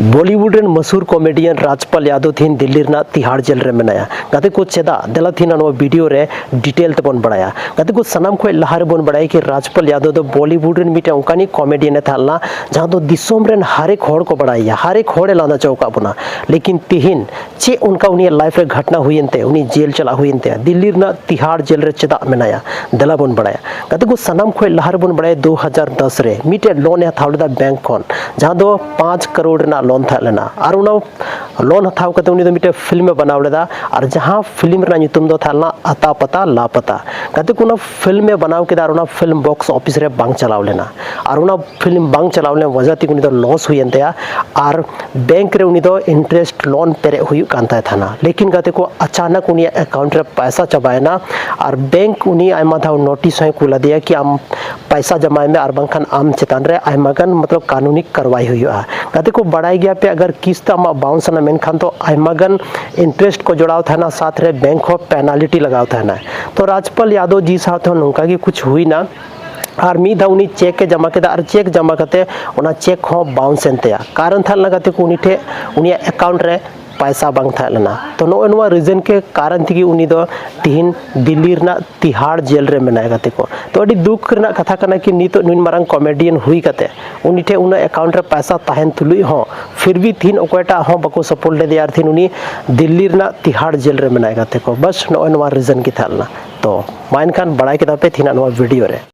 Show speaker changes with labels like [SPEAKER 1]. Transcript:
[SPEAKER 1] Bollywood rain मशहूर comedian Rajpal Yadav थीन Delhi रना Tihar jail रे मेनाया गाते को चेदा देला थीना नो वीडियो रे डिटेल ते बन बड़ाया गाते को सनाम खो लहार बन बड़ाई कि राजपाल यादव दो बॉलीवुड रेन मिटे उनकानी कॉमेडियन थालना जहां दो दिसोम रेन हरेक होड़ को बड़ाया हरेक होड़े लाना चौका बुना लेकिन तिहिन चे उनका उनी लाइफ रे घटना हुईनते उनी जेल चला हुईनते दिल्ली रना तिहाड़ जेल रे चेदा मेनाया देला बन बड़ाया गाते को सनाम खो लहार बन बड़ाई 2010 रे मिटे लोन हथावदा बैंक खन जहां दो 5 करोड़ ना लोन था लेना और लोन हथाव कते उनी दो मिटे फिल्म बनाव लेदा और जहां फिल्म रा ᱧᱩᱛᱩᱢ दो थालना अता पता लापता कते कोना फिल्म में बनाव केदा और फिल्म बॉक्स ऑफिस रे बांग चलाव लेना और फिल्म बांग चलाव ले वजह ती उनी दो लॉस हुयनते और बैंक रे उनी दो इंटरेस्ट लोन पेरे हुयु कांता थाना लेकिन कते को अचानक उनी अकाउंट रे पैसा चबायना और बैंक उनी आयमा था नोटिस है कुला दिया कि आम पैसा जमाए में और बंखन आम चेतान रे आयमागन मतलब कानूनी कार्रवाई हुआ कते को बढ़ाई गया पे अगर किस्त आम बाउंस ना मेनखान तो आयमागन इंटरेस्ट को जोड़ाव था साथ रे बैंक हो पेनाल्टी लगाव था तो राजपाल यादव जी साथ नौका की कुछ हुई ना और मी धा उनी चेक के जमा केदा और चेक जमा करते उना चेक हो बाउंस एनते कारण था लगाते को उनी ठे उनी अकाउंट रे पैसा बांग था लेना तो नो रीजन के कारण थी कि उनी दो तिहिन दिल्ली रना तिहाड़ जेल रे मेनाय गाते को तो अडी दुख रना कथा कना कि नितो नुन मारंग कॉमेडियन हुई कते उनी ठे उना अकाउंट रे पैसा ताहेन तुलुई हो फिर भी थिन ओकोटा हो बको सपोर्ट ले दियार थिन उनी दिल्ली रना तिहाड़ जेल रे मेनाय गाते को बस नो रीजन की थालना तो माइन खान बड़ाई केदा पे थिना नो वीडियो रे।